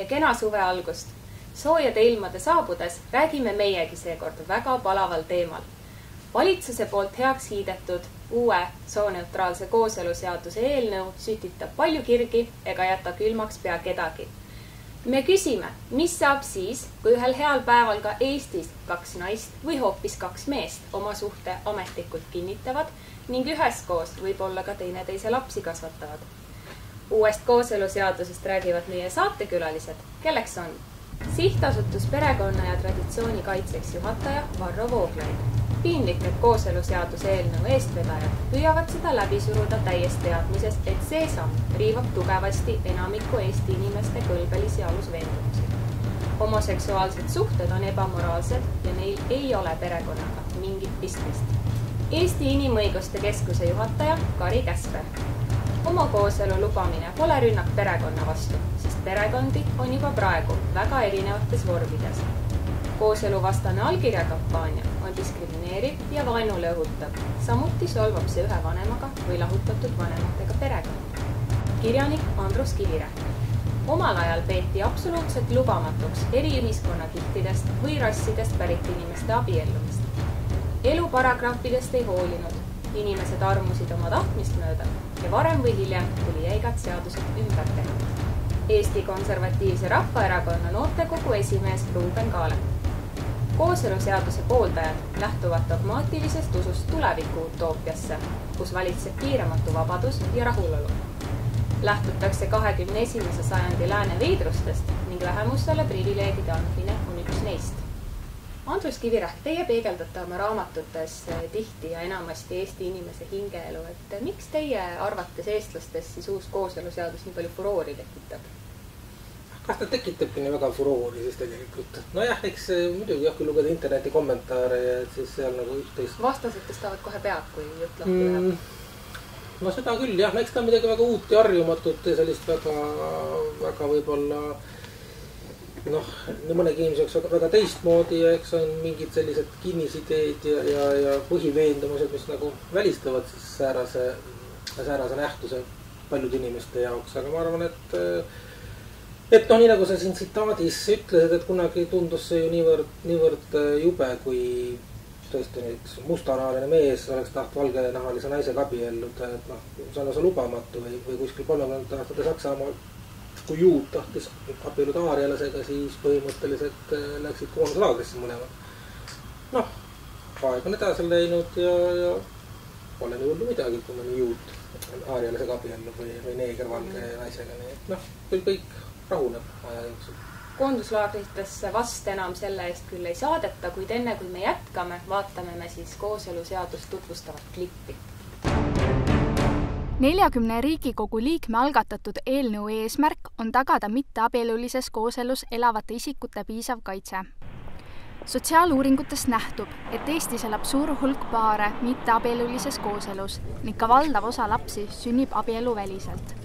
kena suve algust. Soojade ilmade saabudes räägime meiegi seekord väga palaval teemal. Valitsuse poolt heaks kiidetud uue sooneutraalse kooseluseaduse eelnõu sütitab palju kirgi ega jäta külmaks pea kedagi. Me küsime, mis saab siis, kui ühel heal päeval ka Eestis 2 naist või hoopis 2 meest oma suhte ametlikult kinnitavad ning üheskoos võib-olla ka teineteise lapsi kasvatavad. Uuest kooseluseadusest räägivad meie saatekülalised, kelleks on Sihtasutus Perekonna ja Traditsiooni kaitseks juhataja Varro Vooglaid. Piinlik, et kooseluseaduse eelnõu eestvedajad püüavad seda läbi suruda täies teadmises, et see samm riivab tugevasti enamiku Eesti inimeste kõlbelisi alusveendumusi. Homoseksuaalsed suhted on ebamoraalsed ja neil ei ole perekonnaga mingit pistmist. Eesti Inimõiguste Keskuse juhataja Kari Käsper. Homokooselu lubamine pole rünnak perekonna vastu, sest perekondi on juba praegu väga erinevates vormides. Kooseluvastane allkirjakampaania on diskrimineeriv ja vaenule õhutav. Samuti solvab see ühe vanemaga või lahutatud vanematega perekonna. Kirjanik Andrus Kivirähk. Omal ajal peeti absoluutselt lubamatuks eri ühiskonnakihtidest või rassidest pärit inimeste abiellumist. Elu paragraafidest ei hoolinud. Inimesed armusid oma tahtmist mööda ja varem või hiljem tuli jäigad seadused ümber teha. Eesti Konservatiivse Rahvaerakonna noortekogu esimees Ruuben Kaalep. Kooseluseaduse pooldajad lähtuvad dogmaatilisest usust tuleviku utoopiasse, kus valitseb piiramatu vabadus ja rahulolu. Lähtutakse 21. sajandi lääne veidrustest ning vähemustele privileegide andmine on üks neist. Andrus Kivirähk, teie peegeldate oma raamatutes tihti ja enamasti Eesti inimese hingeelu, et miks teie arvates eestlastes siis uus kooseluseadus nii palju furoori tekitab? Kas ta tekitabki nii väga furoori siis tegelikult? Nojah, eks muidugi kui lugeda interneti kommentaare ja siis seal nagu üht-teist... Vastased tõstavad kohe pead, kui jutt lahti läheb. No seda küll, jah. Eks ta on midagi väga uut ja harjumatut ja sellist väga võib-olla nii mõnegi inimeseks väga teistmoodi ja eks on mingid sellised kinnisideed ja põhiveendumused, mis nagu välistavad siis säärase nähtuse paljude inimeste jaoks. Aga ma arvan, et nii nagu sa siin tsitaadis ütlesid, et kunagi tundus see ju niivõrd jube, kui tõesti näiteks mustanahaline mees oleks taht valgenahalise naisega abielluda, et see on osa lubamatu või kuskil 30 aastate Saksamaal, kui juut tahtis abielluda aarialasega, siis põhimõtteliselt läksid koonduslaagrisse mõlemad. Aeg on edasi läinud ja pole nii hullu midagi, kui mõni juut aarialasega abiellub või neeger valge naisega. Küll kõik rahuneb aja jooksul. Koonduslaagritesse vast enam selle eest küll ei saadeta, kuid enne kui me jätkame, vaatame me siis kooseluseadust tutvustavat klippi. 40 Riigikogu liikme algatatud eelnõu eesmärk on tagada mitteabielulises kooselus elavate isikute piisav kaitse. Sotsiaaluuringutest nähtub, et Eestis elab suur hulk paare mitteabielulises kooselus ning ka valdav osa lapsi sünnib abieluväliselt.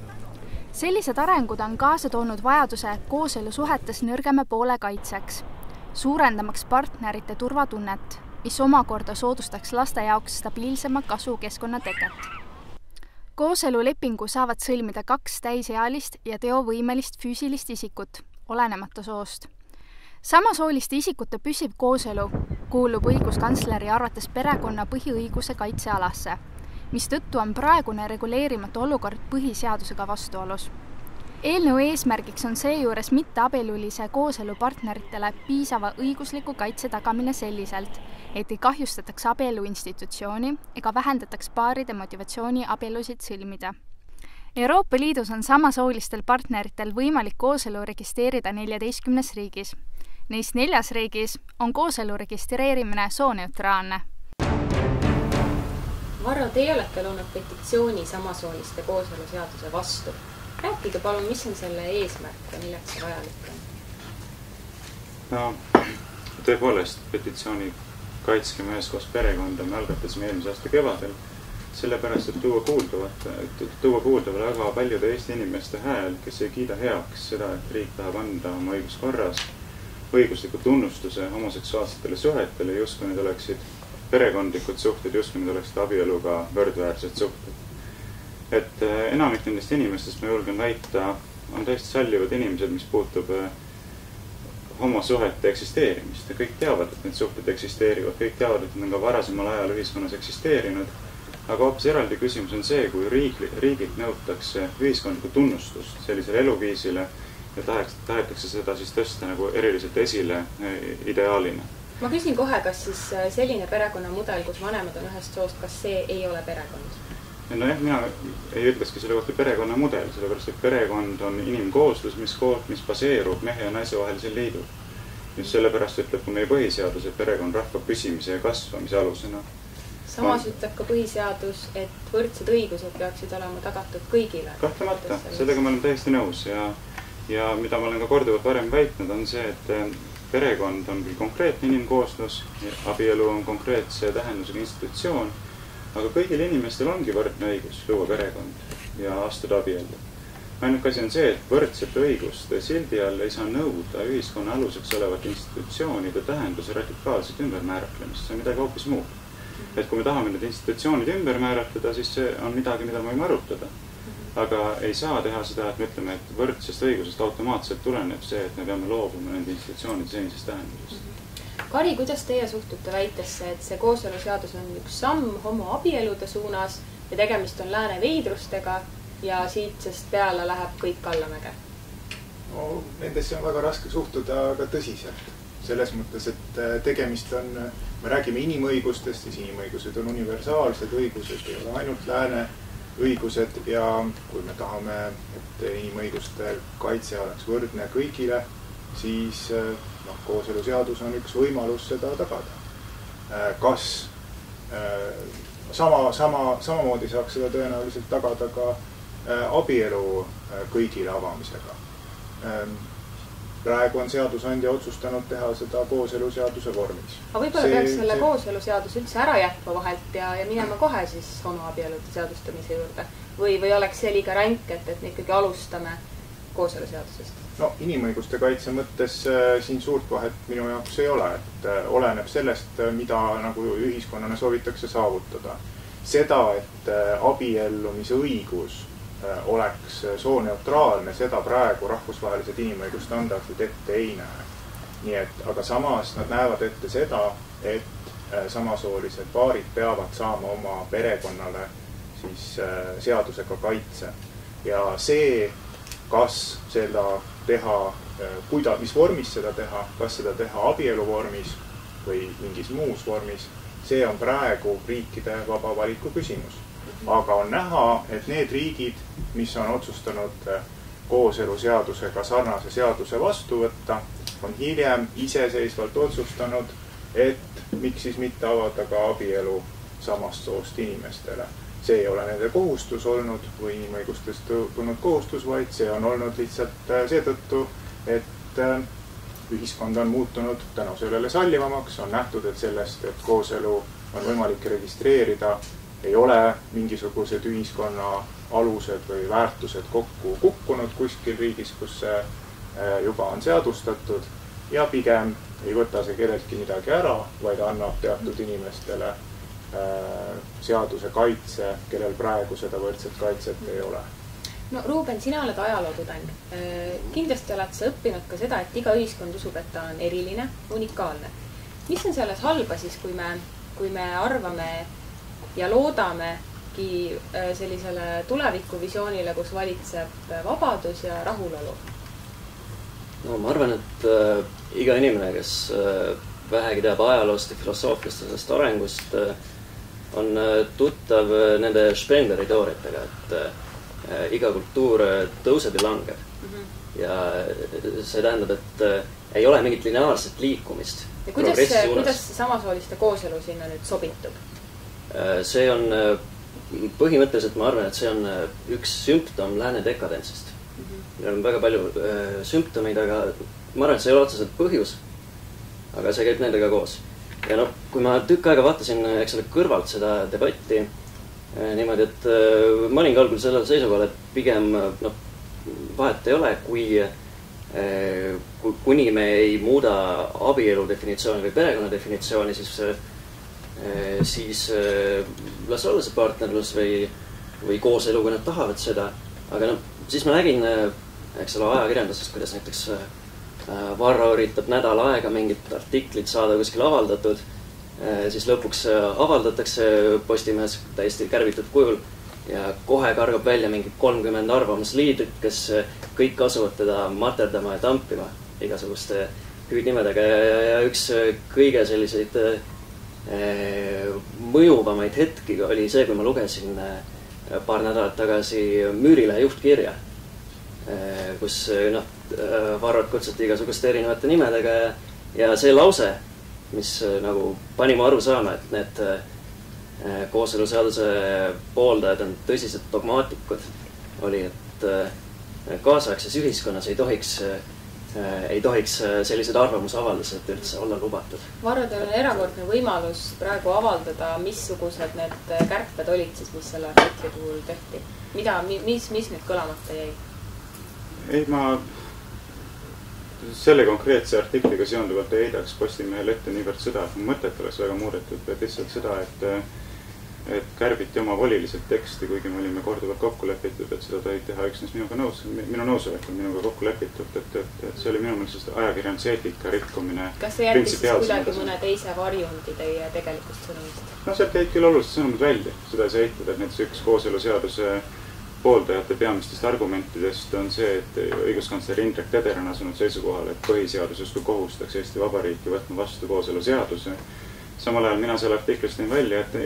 Sellised arengud on kaasa toonud vajaduse kooselusuhetes nõrgema poole kaitseks, suurendamaks partnerite turvatunnet, mis omakorda soodustaks laste jaoks stabiilsema kasvukeskkonna teket. Kooselulepingu saavad sõlmida 2 täisealist ja teovõimelist füüsilist isikut, olenemata soost. Samasooliste isikute püsiv kooselu kuulub õiguskantsleri arvates perekonna põhiõiguse kaitsealasse, mistõttu on praegune reguleerimatu olukord põhiseadusega vastuolus. Eelnõu eesmärgiks on seejuures mitteabielulise kooselu partneritele piisava õigusliku kaitse tagamine selliselt, et ei kahjustataks abielu institutsiooni ega vähendataks paaride motivatsiooni abielusid sõlmida. Euroopa Liidus on samasoolistel partneritel võimalik kooselu registreerida 14 riigis. Neist 4 riigis on kooselu registreerimine sooneutraalne. Varro, teie olete loonud petitsiooni samasooliste kooseluseaduse vastu. Rääkige palun, mis on selle eesmärk ja milleks see vajalik on? Tõepoolest, petitsiooni Kaitskeme üheskoos perekonda me algatasime eelmise aasta kevadel, sellepärast, et tuua kuuldavale väga paljude Eesti inimeste hääl, kes ei kiida heaks seda, et riik tahab anda oma õiguskorras õigusliku tunnustuse homoseksuaalsetele suhetele, justkui need oleksid perekondlikud suhted, justkui need oleksid abieluga võrdväärsed suhted. Et enamik nendest inimestest, ma julgen väita, on täiesti sallivad inimesed, mis puutub homosuhete eksisteerimist ja kõik teavad, et need suhted eksisteerivad, kõik teavad, et need on ka varasemal ajal ühiskonnas eksisteerinud. Aga hoopis eraldi küsimus on see, kui riigilt nõutakse ühiskondlikku tunnustust sellisele eluviisile ja tahetakse seda siis tõsta nagu eriliselt esile ideaalina. Ma küsin kohe, kas siis selline perekonnamudel, kus vanemad on ühest soost, kas see ei ole perekond? Nojah, mina ei ütleski selle kohta perekonnamudel, sellepärast, et perekond on inimkooslus, mis baseerub mehe ja naise vahelisel liidul. Just sellepärast ütleb ka meie põhiseadus, et perekond rahva püsimise ja kasvamise alusena. Samas ütleb ka põhiseadus, et võrdsed õigused peaksid olema tagatud kõigile. Kahtlemata, sellega ma olen täiesti nõus ja mida ma olen ka korduvalt varem väitnud, on see, et perekond on küll konkreetne inimkooslus, abielu on konkreetse tähendusega institutsioon, aga kõigil inimestel ongi võrdne õigus luua perekond ja astuda abiellu. Ainuke asi on see, et võrdsete õiguste sildi all ei saa nõuda ühiskonna aluseks olevate institutsioonide tähenduse radikaalset ümbermääratlemist. See on midagi hoopis muud. Et kui me tahame need institutsioonid ümber määratleda, siis see on midagi, mida me võime arutada. Aga ei saa teha seda, et me ütleme, et võrdsest õigusest automaatselt tuleneb see, et me peame loobuma nende institutsioonide senisest tähendusest. Kari, kuidas teie suhtute väitesse, et see kooseluseadus on üks samm homoabielude suunas ja tegemist on lääne veidrustega ja siitsest peale läheb kõik allamäge? No, nendesse on väga raske suhtuda aga tõsiselt. Selles mõttes, et tegemist on, me räägime inimõigustest, siis inimõigused on universaalsed õigused, ei ole ainult lääne õigused ja kui me tahame, et inimõiguste kaitse oleks võrdne kõigile, siis kooseluseadus on üks võimalus seda tagada. Kas samamoodi saaks seda tõenäoliselt tagada ka abielu kõigile avamisega. Praegu on seadusandja otsustanud teha seda kooseluseaduse vormis. Aga võib-olla peaks selle kooseluseadus üldse ära jätma vahelt ja minema kohe siis homoabielude seadustamise juurde? Või oleks see liiga ränk, et me ikkagi alustame kooseluseadusest? No, inimõiguste kaitse mõttes siin suurt vahet minu jaoks ei ole, et oleneb sellest, mida nagu ühiskonnana soovitakse saavutada. Seda, et abiellumise õigus oleks sooneutraalne, seda praegu rahvusvahelised inimõiguste standardid ette ei näe. Nii et, aga samas nad näevad ette seda, et samasoolised paarid peavad saama oma perekonnale siis seadusega kaitse. Ja see, kas seda teha, mis vormis seda teha, kas seda teha abielu vormis või mingis muus vormis, see on praegu riikide vaba valiku küsimus. Aga on näha, et need riigid, mis on otsustanud kooseluseadusega sarnase seaduse vastu võtta, on hiljem iseseisvalt otsustanud, et miks siis mitte avada ka abielu samast soost inimestele. See ei ole nende kohustus olnud või inimõigustest tulnud kohustus, vaid see on olnud lihtsalt seetõttu, et ühiskond on muutunud tänu sellele sallivamaks, on nähtud, et sellest, et kooselu on võimalik registreerida, ei ole mingisugused ühiskonna alused või väärtused kokku kukkunud kuskil riigis, kus see juba on seadustatud ja pigem ei võta see kelleltki midagi ära, vaid annab teatud inimestele seaduse kaitse, kellel praegu seda võrdset kaitset ei ole. No Ruuben, sina oled ajalootudeng. Kindlasti oled sa õppinud ka seda, et iga ühiskond usub, et ta on eriline, unikaalne. Mis on selles halba siis, kui me arvame ja loodamegi sellisele tulevikuvisioonile, kus valitseb vabadus ja rahulolu? No ma arvan, et iga inimene, kes vähegi teab ajaloost ja filosoofiast sellest arengust, on tuttav nende Spengleri teooriatega, et iga kultuur tõuseb ja langeb. Ja see tähendab, et ei ole mingit lineaarset liikumist. Ja kuidas samasooliste kooselu sinna nüüd sobitub? See on põhimõtteliselt, ma arvan, et see on üks sümptom lääne dekadentsist. Meil on väga palju sümptomeid, aga ma arvan, et see ei ole otseselt põhjus, aga see käib nendega koos. Ja no, kui ma tükk aega vaatasin kõrvalt seda debatti niimoodi, et ma olin algul sellel seisukohal, et pigem vahet ei ole, kuni me ei muuda abielu definitsiooni või perekonna definitsiooni, siis las olla see partnerlus või kooselu, kui nad tahavad seda. Aga siis ma nägin eks ole, ajakirjandusest, kuidas näiteks Varro üritab nädal aega mingit artiklit saada kuskil avaldatud, siis lõpuks avaldatakse Postimehes täiesti kärbitud kujul ja kohe kargab välja mingi 30 arvamusliidrit, kes kõik asuvad teda materdama ja tampima igasuguste hüüdnimedega ja üks kõige selliseid mõjuvamaid hetki oli see, kui ma lugesin paar nädalat tagasi Müürilehe juhtkirja, kus Varrot kutsuti igasuguste erinevate nimedega ja see lause, mis nagu pani mu aru saama, et need kooseluseaduse pooldajad on tõsised dogmaatikud, oli, et kaasaegses ühiskonnas ei tohiks sellised arvamusavaldused üldse olla lubatud. Varro, teil on erakordne võimalus praegu avaldada, missugused need kärped olid siis, mis selle artikli puhul tehti. Mis nüüd kõlamata jäi? Ei, ma selle konkreetse artikliga seonduvalt ei heidaks Postimehele ette niivõrd seda, et mõtet oleks väga muudetud, vaid lihtsalt seda, et kärbiti oma voliliselt teksti, kuigi me olime korduvalt kokku lepitud, et seda tohib teha üksnes minu nõusolekul, minuga kokku lepitud, et see oli minu meelest ajakirjanduse eetika rikkumine. Kas see jättis siis kuidagi mõne teise varjundi teie tegelikust sõnumist? No sealt jäid küll olulised sõnumid välja, seda ei saa eitada, et näiteks üks kooseluseaduse pooldajate peamistest argumentidest on see, et õiguskantsler Indrek Teder on asunud seisukohale, et põhiseadus justkui kohustaks Eesti Vabariiki võtma vastu kooseluseaduse. Samal ajal mina selle artiklist tõin välja, et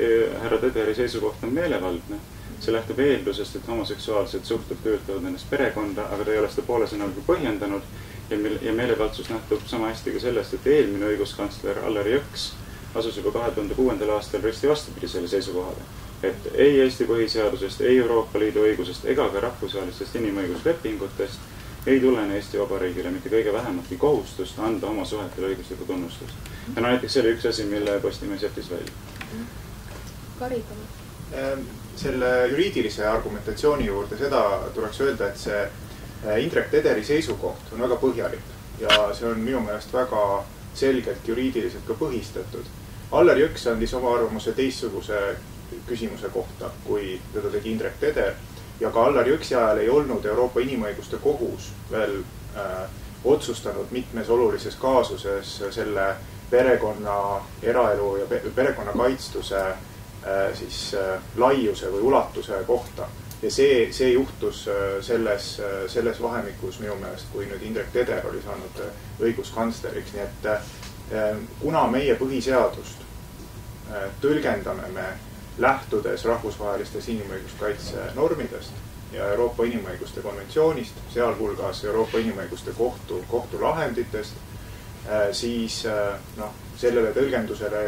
härra Tederi seisukoht on meelevaldne. See lähtub eeldusest, et homoseksuaalsed suhted kujutavad ennast perekonda, aga ta ei ole seda poole sõnaga põhjendanud ja meelevaldsus nähtub sama hästi ka sellest, et eelmine õiguskantsler Allar Jõks asus juba 2006. aastal risti vastupidi selle seisukohale. Et ei Eesti põhiseadusest, ei Euroopa Liidu õigusest ega ka rahvusvahelistest inimõiguslepingutest ei tulene Eesti Vabariigile mitte kõige vähematki kohustust anda oma suhetele õiguslikku tunnustust. Ja näiteks see oli üks asi, mille Postimees jättis välja. Kari, selle juriidilise argumentatsiooni juurde seda tuleks öelda, et see Indrek Tederi seisukoht on väga põhjalik ja see on minu meelest väga selgelt juriidiliselt ka põhistatud. Allar Jõks andis oma arvamuse teistsuguse küsimuse kohta, kui teda tegi Indrek Teder ja ka Allar Jõksi ajal ei olnud Euroopa Inimõiguste Kohus veel otsustanud mitmes olulises kaasuses selle perekonna eraelu ja perekonna kaitstuse laiuse või ulatuse kohta. Ja see juhtus selles vahemikus minu meelest, kui nüüd Indrek Teder oli saanud õiguskantsleriks. Nii et kuna meie põhiseadust tõlgendame me lähtudes rahvusvahelistest inimõiguskaitse normidest ja Euroopa Inimõiguste konventsioonist, sealhulgas Euroopa Inimõiguste kohtu lahenditest, siis sellele tõlgendusele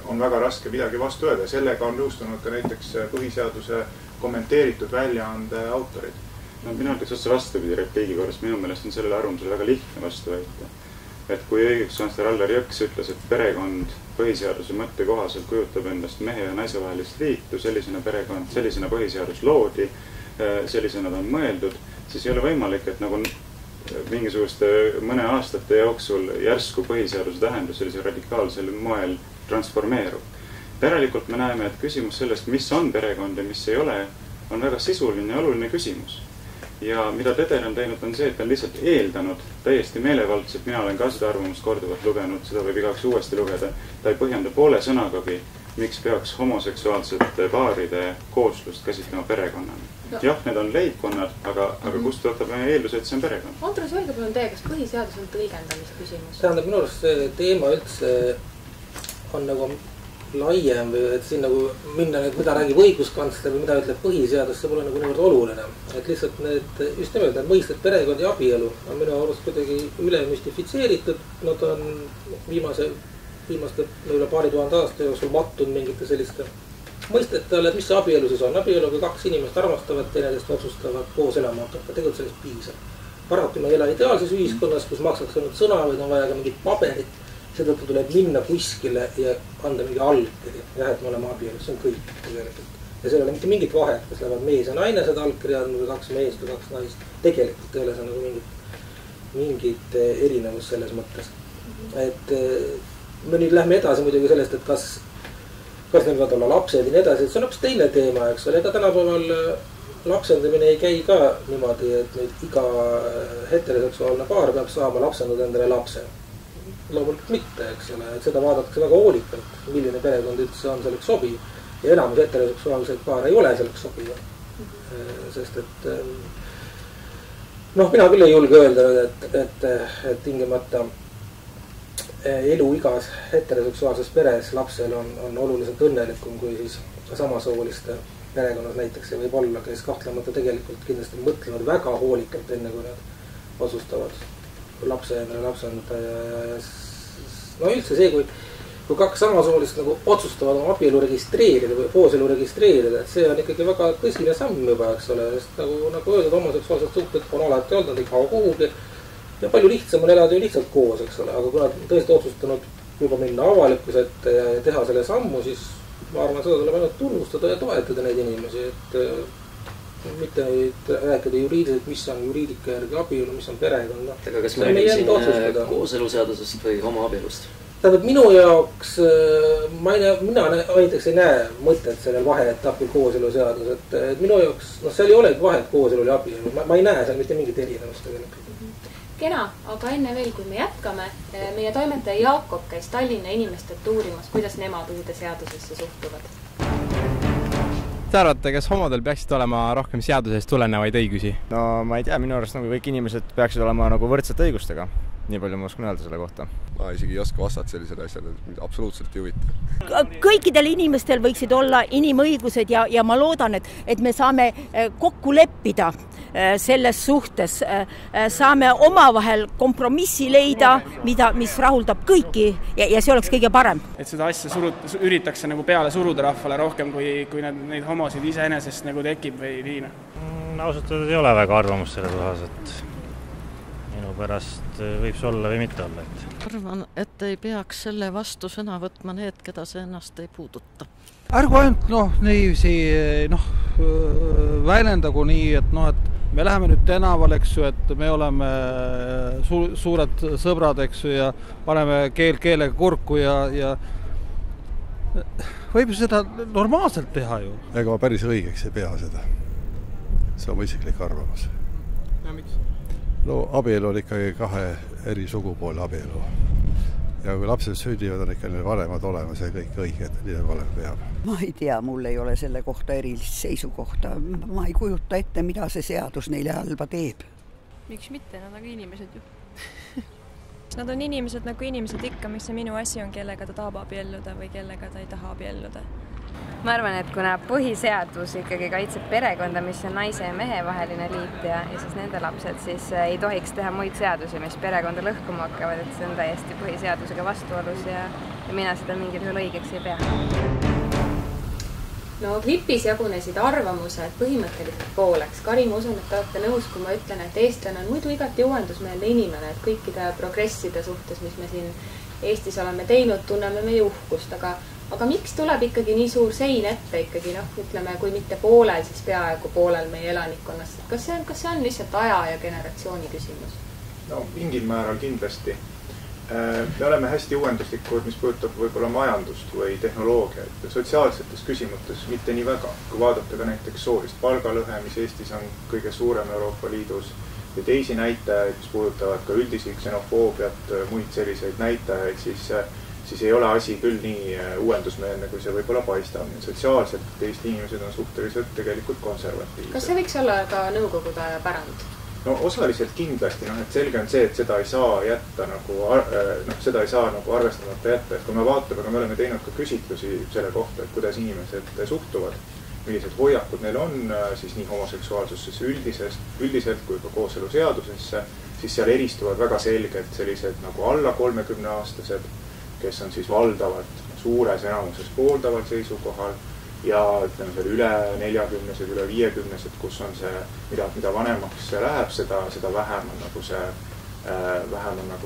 on väga raske midagi vastu öelda. Sellega on nõustunud ka näiteks põhiseaduse kommenteeritud väljaande autorid. Minu arvates otse vastupidi repliigi korras. Minu meelest on sellele arvamusele väga lihtne vastu väita. Et kui õiguskantsler Allar Jõks ütles, et perekond põhiseaduse mõtte kohaselt kujutab endast mehe ja naise vahelist liitu, sellisena põhiseadus loodi, sellisena ta on mõeldud, siis ei ole võimalik, et nagu mingisuguste mõne aastate jooksul järsku põhiseaduse tähendus sellise radikaalsel moel transformeerub. Järelikult me näeme, et küsimus sellest, mis on perekond ja mis ei ole, on väga sisuline ja oluline küsimus. Ja mida Teder on teinud, on see, et ta on lihtsalt eeldanud täiesti meelevaldselt, mina olen ka seda arvamust korduvalt lugenud, seda võib igaks uuesti lugeda, ta ei põhjenda poole sõnagagi, miks peaks homoseksuaalsete paaride kooslust käsitlema perekonnana. Jah, need on leibkonnad, aga kust võtab meie eeldus, et see on perekond? Andrus, öelge palun teie, kas põhiseadus on tõlgendamise küsimus? Tähendab, minu arust see teema üldse on nagu laiem või et siin nagu minna nüüd, mida räägib õiguskantsler või mida ütleb põhiseadus, see pole nagu niivõrd oluline. Et lihtsalt need, just nimelt, need mõisted perekond ja abielu on minu arust kuidagi üle müstifitseeritud. Nad on viimaste üle paari tuhande aasta jooksul mattunud mingite selliste mõistetele, et mis see abielu siis on. Abielu, kui kaks inimest armastavad, teineteist otsustavad koos elama hakata, tegelikult sellest piisab. Paraku me ei ela ideaalses ühiskonnas, kus maksaks ainult sõna või on vaja ka mingit paberit. Seetõttu tuleb minna kuskile ja anda mingi allkiri. Jah, et me oleme abielus, see on kõik tegelikult. Ja seal ei ole mitte mingit vahet, kas lähevad mees ja naine seda allkiri andma või kaks meest või kaks naist. Tegelikult ei ole see nagu mingit erinevus selles mõttes. Et me nüüd lähme edasi muidugi sellest, et kas neil võivad olla lapsed ja nii edasi. See on hoopis teine teema, eks ole. Ega tänapäeval lapsendamine ei käi ka niimoodi, et nüüd iga heteroseksuaalne paar peab saama lapsendada endale lapse. Loomulikult mitte, eks ole, et seda vaadatakse väga hoolikalt, milline perekond üldse on selleks sobiv. Ja enamus heteroseksuaalseid paar ei ole selleks sobiv. Sest et mina küll ei julge öelda, et tingimata elu igas heteroseksuaalses peres lapsel on oluliselt õnnelikum kui siis samasooliste perekonnas näiteks see võib olla, kes kahtlemata tegelikult kindlasti mõtlevad väga hoolikalt enne, kui nad otsustavad lapse endale lapsendada ja no üldse see, kui kaks samasoolist nagu otsustavad oma abielu registreerida või kooselu registreerida, et see on ikkagi väga tõsine samm juba, eks ole, sest nagu öeldud, homoseksuaalsed suhted on alati olnud, nad ei kao kuhugi ja palju lihtsam on elada ju lihtsalt koos, eks ole, aga kui nad tõesti otsustanud juba minna avalikkuse ette ja teha selle sammu, siis ma arvan, seda tuleb ainult tunnustada ja toetada neid inimesi, et mitte rääkida juriidiliselt, mis on juriidika järgi abielu, mis on perekond. Aga kas me räägime siin kooseluseadusest või homoabielust? Tähendab, minu jaoks, mina näiteks ei näe mõtet sellel vaheetapil kooseluseadus, et minu jaoks, seal ei olegi vahet kooselul ja abielu. Ma ei näe seal mitte mingit erinevust tegelikult. Kena, aga enne veel, kui me jätkame, meie toimetaja Jakob käis Tallinna inimestelt uurimas, kuidas nemad uude seadusesse suhtuvad. Te arvate, kas homodel peaksid olema rohkem seadusest tulenevaid õigusi? No ma ei tea, minu arust nagu kõik inimesed peaksid olema nagu võrdsete õigustega. Nii palju ma oskan öelda selle kohta. Ma isegi ei oska vastata sellisele asjale, absoluutselt ei huvita. Kõikidel inimestel võiksid olla inimõigused ja ma loodan, et me saame kokku leppida selles suhtes. Saame omavahel kompromissi leida, mis rahuldab kõiki ja see oleks kõige parem. Et seda asja üritakse nagu peale suruda rahvale rohkem, kui neid homosid iseenesest nagu tekib või liina. Ausalt ei ole väga arvamust selle kohas, et minu pärast võib see olla või mitte olla. Arvan, et ei peaks selle vastu sõna võtma need, keda see ennast ei puuduta. Ärgu ainult niiviisi väljendagu nii, et me läheme nüüd tänaval, eks ju, et me oleme suured sõbrad, eks ju, ja paneme keelega kurku ja võib ju seda normaalselt teha ju. Ega ma päris õigeks ei pea seda. See on mu isiklik arvamus. Ja miks? No abielu on ikkagi kahe eri sugupoole abielu. Ja kui lapsed sünnivad, on ikka neil vanemad olemas ja kõik õige, et nii olema peab. Ma ei tea, mul ei ole selle kohta erilist seisukohta. Ma ei kujuta ette, mida see seadus neile halba teeb. Miks mitte? Nad on inimesed ju. Nad on inimesed nagu inimesed ikka, mis see minu asi on, kellega ta tahab abielluda või kellega ta ei taha abielluda. Ma arvan, et kuna põhiseadus ikkagi kaitseb perekonda, mis on naise ja mehe vaheline liit ja siis nende lapsed, siis ei tohiks teha muid seadusi, mis perekonda lõhkuma hakkavad, et see on täiesti põhiseadusega vastuolus ja mina seda mingil juhul õigeks ei pea. No klipis jagunesid arvamused põhimõtteliselt pooleks. Karin, usun, et te olete nõus, kui ma ütlen, et eestlane on muidu igati uuendusmeelne inimene, et kõikide progresside suhtes, mis me siin Eestis oleme teinud, tunneme meie uhkust, aga miks tuleb ikkagi nii suur sein ette ikkagi, ütleme, kui mitte poolel, siis peaaegu poolel meie elanikkonnast? Kas see on lihtsalt aja ja generatsiooni küsimus? No, mingil määral kindlasti. Me oleme hästi uuenduslikud, mis puudutab võib-olla majandust või tehnoloogiat ja sotsiaalsetes küsimustes mitte nii väga. Kui vaadata ka näiteks soolist palgalõhe, mis Eestis on kõige suurem Euroopa Liidus ja teisi näitajaid, mis puudutavad ka üldisi ksenofoobiat, muid selliseid näitajaid, siis ei ole asi küll nii uuendusmeelne, kui see võib-olla paistab. Sotsiaalselt Eesti inimesed on suhteliselt tegelikult konservatiivsed. Kas see võiks olla ka nõukogude aja pärand? No osaliselt kindlasti, et selge on see, et seda ei saa jätta seda ei saa arvestamata jätta, et kui me vaatame, aga me oleme teinud ka küsitlusi selle kohta, et kuidas inimesed suhtuvad, millised hoiakud neil on siis nii homoseksuaalsusesse üldiselt kui ka kooseluseadusesse, siis seal eristuvad väga selgelt sellised nagu alla 30-aastased, kes on siis valdavad suures enamuses pooldaval seisukohal ja ütleme seal üle 40-sed, üle 50-sed, kus on see, mida vanemaks läheb, seda vähem on nagu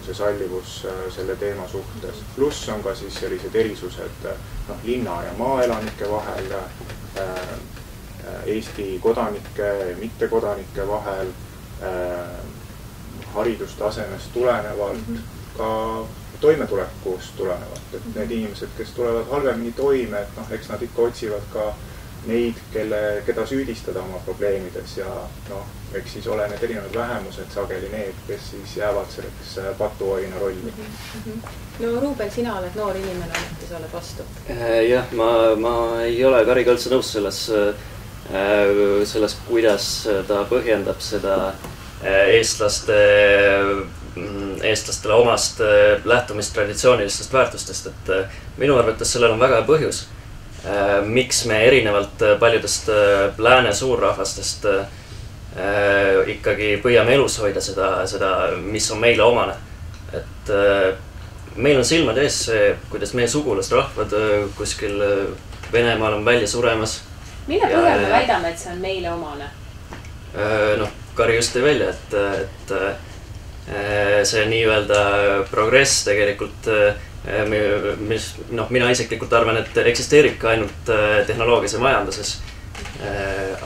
see sallivus selle teema suhtes. Pluss on ka siis sellised erisused linna ja maaelanike vahel, Eesti kodanike ja mittekodanike vahel, haridustasemest tulenevalt, ka toimetulekust tulenevalt, et need inimesed, kes tulevad halvemini toime, et eks nad ikka otsivad ka neid, keda süüdistada oma probleemides ja noh, eks siis ole need erinevad vähemused sageli need, kes siis jäävad selleks patuoina rolli. No Ruuben, sina oled noor inimene, ometi sa oled vastu. Jah, ma ei ole Kariga üldse nõus selles, kuidas ta põhjendab seda eestlastele omast lähtumist traditsioonilistest väärtustest, et minu arvates sellel on väga hea põhjus. Miks me erinevalt paljudest lääne suurrahvastest ikkagi püüame elus hoida seda, mis on meile omane. Et meil on silmad ees see, kuidas meie sugulasrahvad kuskil Venemaal on välja suremas. Mille põhjal me väidame, et see on meile omane? Noh, Kari just tõi välja, et see nii-öelda progress tegelikult mina isiklikult arvan, et eksisteerib ka ainult tehnoloogias ja majanduses.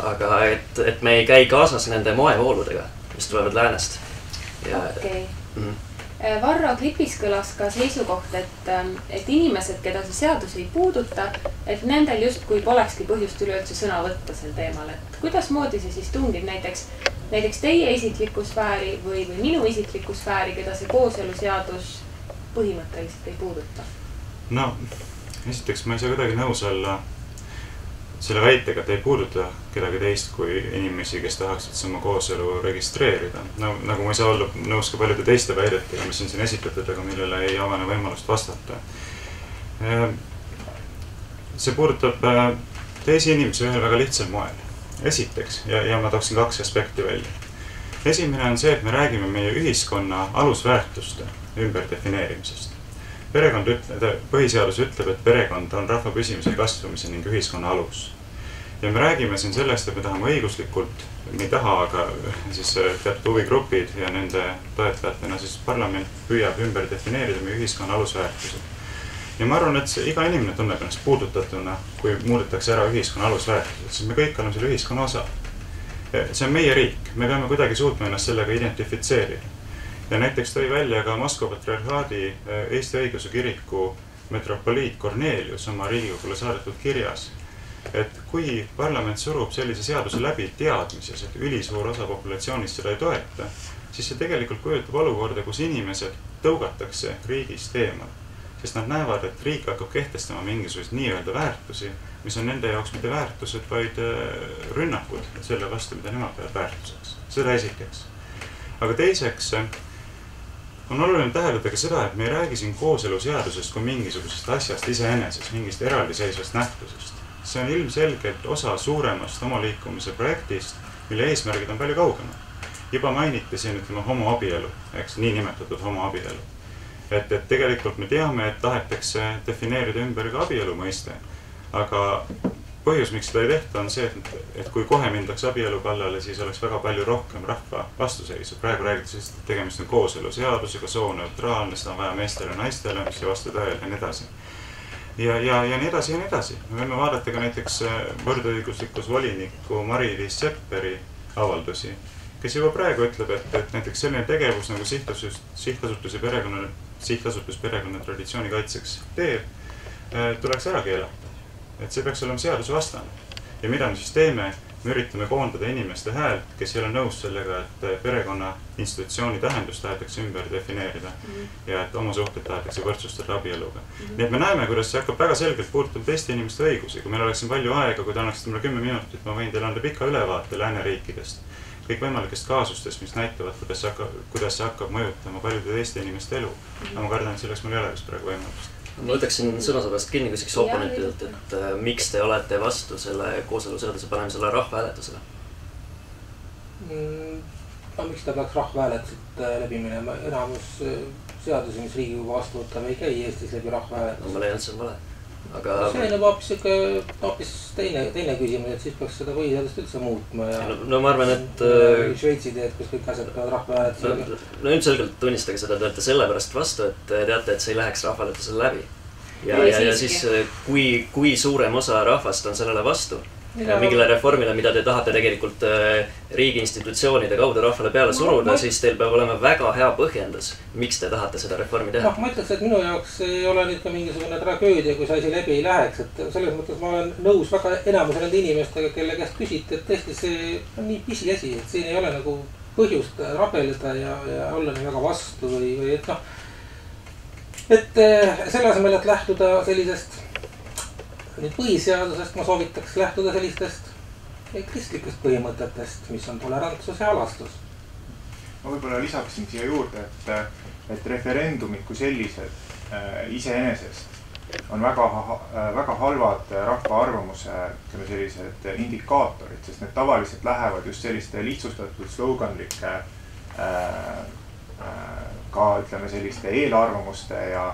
Aga et me ei käi kaasas nende moevooludega, mis tulevad läänest. Okei. Varro klipis kõlas ka seisukoht, et inimesed, keda see seadus ei puuduta, et nendel justkui polekski põhjust üleüldse sõna võtta sel teemal. Et kuidas moodi see siis tungib näiteks teie isiklikku sfääri või minu isiklikku sfääri, keda see kooseluseadus põhimõtteliselt ei puuduta? No, esiteks ma ei saa kuidagi nõus olla selle väitega, et ei puuduta kedagi teist kui inimesi, kes tahaksid oma kooselu registreerida. No, nagu ma ei saa olla nõus ka paljude teiste väidetega, mis on siin esitatud, aga millele ei avane võimalust vastata. See puudutab teisi inimesi ühel väga lihtsal moel. Esiteks, ja ma tooksin 2 aspekti välja. Esimene on see, et me räägime meie ühiskonna alusväärtuste ümberdefineerimisest. Põhiseadus ütleb, et perekond on rahva püsimise, kasvamise ning ühiskonna alus. Ja me räägime siin sellest, et me tahame õiguslikult, me ei taha, aga siis teatud huvigrupid ja nende toetajatena siis parlament püüab ümber defineerida meie ühiskonna alusväärtused. Ja ma arvan, et iga inimene tunneb ennast puudutatuna, kui muudetakse ära ühiskonna alusväärtused, siis me kõik oleme selle ühiskonna osa. See on meie riik, me peame kuidagi suutma ennast sellega identifitseerida. Ja näiteks tõi välja ka Moskva patriarhaadi Eesti õigeusu kiriku metropoliit Kornelius oma Riigikogule saadetud kirjas, et kui parlament surub sellise seaduse läbi teadmises, et ülisuur osa populatsioonist seda ei toeta, siis see tegelikult kujutab olukorda, kus inimesed tõugatakse riigist eemal. Sest nad näevad, et riik hakkab kehtestama mingisugust nii-öelda väärtusi, mis on nende jaoks mitte väärtused, vaid rünnakud selle vastu, mida nemad peavad väärtuseks. Seda esiteks. Aga teiseks on oluline täheldada ka seda, et me ei räägi siin kooseluseadusest kui mingisugusest asjast iseenesest, mingist eraldiseisvast nähtusest. See on ilmselgelt osa suuremast homoliikumise projektist, mille eesmärgid on palju kaugemad. Juba mainiti siin, ütleme, homoabielu, eks, nii nimetatud homoabielu. Et tegelikult me teame, et tahetakse defineerida ümber ka abielu mõiste, aga põhjus, miks seda ei tehta, on see, et kui kohe mindaks abielu kallale, siis oleks väga palju rohkem rahva vastuseisu. Praegu räägitakse, et tegemist on kooseluseadusega, sooneutraalne, seda on vaja meestele ja naistele, mis ei vasta tõele ja nii edasi. Ja nii edasi ja nii edasi. Me võime vaadata ka näiteks võrdõiguslikus voliniku Mari-Liis Sepperi avaldusi, kes juba praegu ütleb, et näiteks selline tegevus nagu sihtasutus perekonna traditsiooni kaitseks teeb, tuleks ära keelata. Et see peaks olema seaduse vastane. Ja mida me siis teeme? Me üritame koondada inimeste häält, kes ei ole nõus sellega, et perekonna institutsiooni tähendust tahetakse ümber defineerida ja et oma suhted tahetakse võrdsustada abieluga. Nii et me näeme, kuidas see hakkab väga selgelt puudutab teiste inimeste õigusi. Kui meil oleks palju aega, kui te annaksite mulle 10 minutit, ma võin teile anda pika ülevaate lääneriikidest. Kõik võimalikest kaasustest, mis näitavad, kuidas see hakkab mõjutama paljude teiste inimeste elu. Aga ma kardan, et selleks mul ei ole vist praegu võimalust. Ma võtaksin sõnasabast kinni küsiks oponentidelt, et miks te olete vastu selle kooseluseaduse panemisele rahvahääletusele? Miks ta peaks rahvahääletuselt läbi minema? Enamus seadusi, mis Riigikogu vastu võtab, ei käi Eestis läbi rahvahääletusele. Ma leian, et see on vale. See on hoopis teine küsimus, et siis peaks seda põhiseadust üldse muutma. No ma arvan, et Šveitsi teed, kus kõik asjad peavad rahvahääletusele. No ilmselgelt tunnistage seda, te olete sellepärast vastu, et teate, et see ei läheks rahvahääletusele läbi. Ja siis kui suurem osa rahvast on sellele vastu, mingile reformile, mida te tahate tegelikult riigi institutsioonide kaudu rahvale peale suruda, siis teil peab olema väga hea põhjendus, miks te tahate seda reformi teha. Ma ütleks, et minu jaoks ei ole nüüd ka mingisugune tragöödia, kui see asi läbi ei läheks, et selles mõttes ma olen nõus väga enamuse nende inimestega, kelle käest küsiti, et tõesti see on nii pisiasi, et siin ei ole nagu põhjust rabeleda ja olla nii väga vastu või et noh, et selle asemel, et lähtuda sellisest nüüd põhiseadusest, ma soovitaks lähtuda sellistest kristlikest põhimõtetest, mis on tolerantsus ja alastus. Ma võib-olla lisaksin siia juurde, et referendumid kui sellised iseenesest on väga halvad rahva arvamuse sellised indikaatorid, sest need tavaliselt lähevad just selliste lihtsustatud sloganlike ka ütleme selliste eelarvamuste ja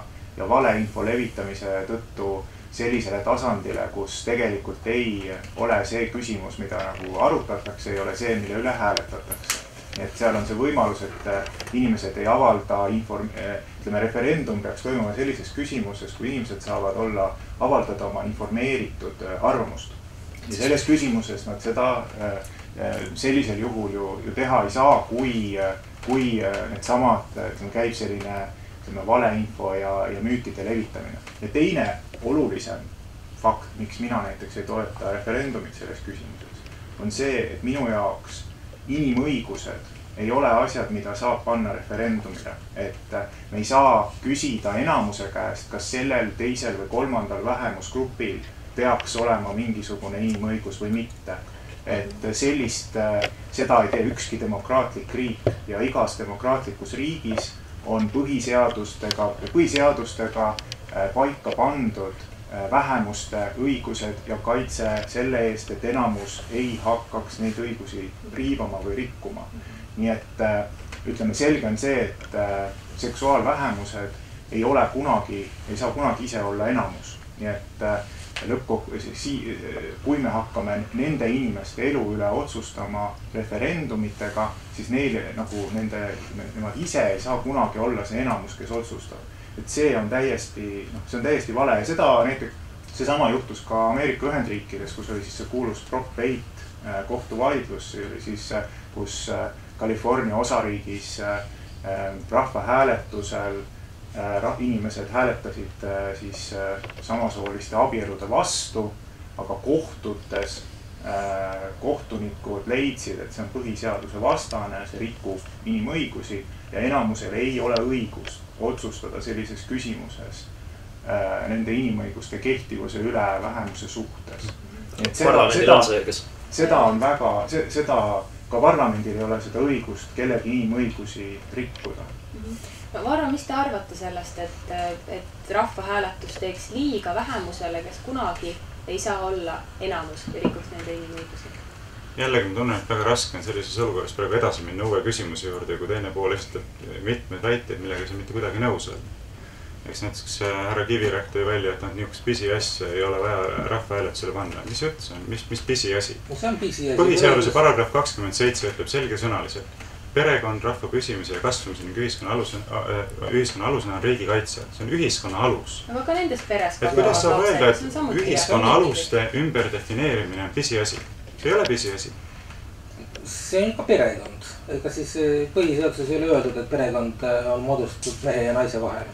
valeinfo levitamise tõttu sellisele tasandile, kus tegelikult ei ole see küsimus, mida nagu arutatakse, ei ole see, mille üle hääletatakse. Nii et seal on see võimalus, et inimesed ei avalda referendum peaks toimuma sellises küsimuses, kui inimesed saavad avaldada oma informeeritud arvamust. Ja selles küsimuses nad seda sellisel juhul ju teha ei saa, kui need samad käib selline valeinfo ja müütide levitamine. Ja teine olulisem fakt, miks mina näiteks ei toeta referendumit selles küsimuses, on see, et minu jaoks inimõigused ei ole asjad, mida saab panna referendumile. Et me ei saa küsida enamuse käest, kas sellel, teisel või kolmandal vähemusgrupil peaks olema mingisugune inimõigus või mitte. Et seda ei tee ükski demokraatlik riik ja igas demokraatlikus riigis on põhiseadustega paika pandud vähemuste õigused ja kaitse selle eest, et enamus ei hakkaks neid õigusi riivama või rikkuma. Nii et ütleme selge on see, et seksuaalvähemused ei saa kunagi ise olla enamus. Nii et kui me hakkame nende inimeste elu üle otsustama referendumitega, siis nemad ise ei saa kunagi olla see enamus, kes otsustab. Et see on täiesti vale ja seda näiteks seesama juhtus ka Ameerika Ühendriikides, kus oli siis see kuulus Prop 8 kohtuvaidlus, kus California osariigis rahvahääletusel inimesed hääletasid siis samasooliste abielude vastu, aga kohtutes kohtunikud leidsid, et see on põhiseaduse vastane, see rikub inimõigusi ja enamusel ei ole õigust otsustada sellises küsimuses nende inimõiguste kehtivuse üle vähemuse suhtes. Seda on seda ka parlamendil ei ole seda õigust kellegi inimõigusi rikkuda. Varro, mis te arvate sellest, et rahvahääletus teeks liiga vähemusele, kes kunagi ei saa olla enamus ja rikuks nende inimõigusi? Jällegi ma tunnen, et väga raske on sellises olukorras praegu edasi minna uue küsimuse juurde, kui teine pool esitab mitmeid väiteid, millega see mitte kuidagi nõus on. Eks näiteks härra Kivirähk tõi välja, et niisugust pisiasja ei ole vaja rahvahääletusele panna. Mis jutt see on? Mis pisiasi? Põhiseaduse paragrahv 27 ütleb selgesõnaliselt. Perekond rahva püsimise ja kasvamise ning ühiskonna alusena on riigi kaitse. See on ühiskonna alus. Aga ka nendes peres kuidas saab öelda, et ühiskonna aluste ümberdefineerimine on pisiasi? See ei ole pisiasi. See on ka perekond. Ega siis põhiseaduses ei ole öeldud, et perekond on moodustatud mehe ja naise vahel.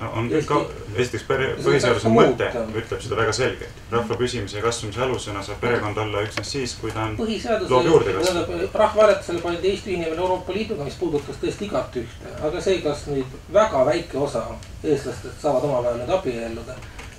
Esiteks põhiseaduse mõte ütleb seda väga selgelt. Rahva püsimise ja kasvamise alusena saab perekond olla üksnes siis, kui ta on loob juurde kasvanud. Rahvahääletusele pandi Eesti ühinemine Euroopa Liiduga, mis puudutas tõesti igat ühte. Aga see, kas nüüd väga väike osa eestlastest saavad omavahel nüüd abielluda,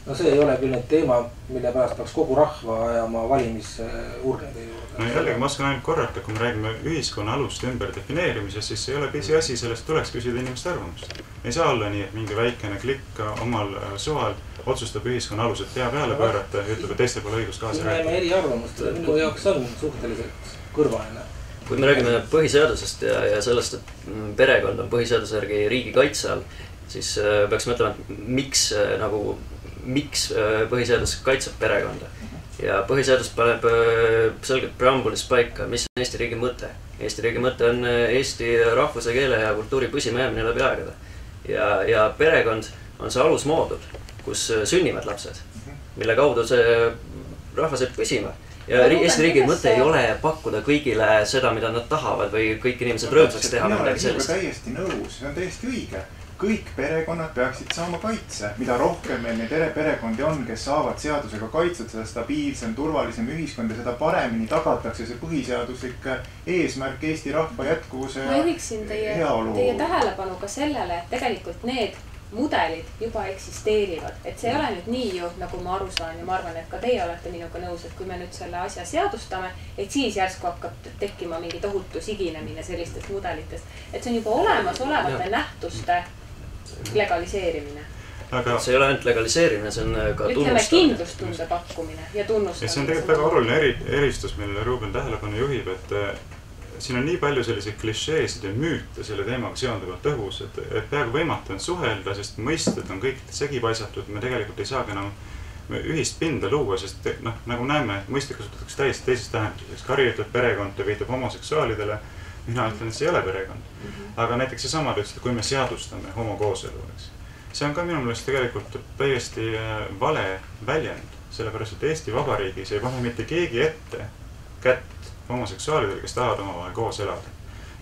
no see ei ole küll nüüd teema, mille pärast peaks kogu rahva ajama valimisurnide juurde. No jällegi ma oskan ainult korrata, kui me räägime ühiskonna aluste ümberdefineerimisest, siis see ei ole pisiasi, sellest tuleks küsida inimeste arvamust. Ei saa olla nii, et mingi väikene klikk omal suval otsustab ühiskonna alused pea peale pöörata ja ütleb, et teistel pole õigust kaasa rääkida. Me eri arvamust, minu jaoks on suhteliselt kõrvaline. Kui me räägime põhiseadusest ja sellest, et perekond on põhiseaduse järgi riigi kaitse all, siis peaks mõtlema, miks põhiseadus kaitseb perekonda. Ja põhiseadus paneb selgelt preambulis paika, mis on Eesti riigi mõte. Eesti riigi mõte on Eesti rahvuse, keele ja kultuuri püsimajäämine läbi aegade. Ja perekond on see alusmoodul, kus sünnivad lapsed, mille kaudu see rahvas jääb püsima. ja Eesti riigi mõte ei ole pakkuda kõigile seda, mida nad tahavad või kõik inimesed rõõmsaks teha või midagi sellist. Täiesti nõus, see on täiesti õige. Kõik perekonnad peaksid saama kaitse. Mida rohkem meil neid perekondi on, kes saavad seadusega kaitsed, seda stabiilsem, turvalisem ühiskond ja seda paremini tagatakse see põhiseaduslik eesmärk Eesti rahva jätkuvuse ja ma juhiksin teie tähelepanu ka sellele, et tegelikult need mudelid juba eksisteerivad. Et see ei ole nüüd nii ju, nagu ma aru saan ja ma arvan, et ka teie olete minuga nõus, et kui me nüüd selle asja seadustame, et siis järsku hakkab tekkima mingi tohutu siginemine sellistest mudelitest. Et see on juba olemas olevate nähtuste legaliseerimine. Aga see ei ole ainult legaliseerimine, see on ka tunnustamine. Ütleme kindlustunde pakkumine ja tunnustamine. See on tegelikult väga oluline eristus, millele Ruuben tähelepanu juhib, et siin on nii palju selliseid klišeesid ja müüte selle teemaga seonduvalt õhus, et peaaegu võimatu on suhelda, sest mõisted on kõik segipaisatud, me tegelikult ei saagi enam ühist pinda luua, sest nagu näeme, mõiste kasutatakse täiesti teisest tähenduseks. Kari ütleb perekond, ta viitab homoseksuaalidele, mina ütlen, et see ei ole perekond. Aga näiteks see sama ütles, et kui me seadustame homokooselu, see on ka minu meelest tegelikult täiesti vale väljend, sellepärast, et Eesti Vabariigis ei pane mitte keegi ette kätt homoseksuaalidele, kes tahavad omavahel koos elada.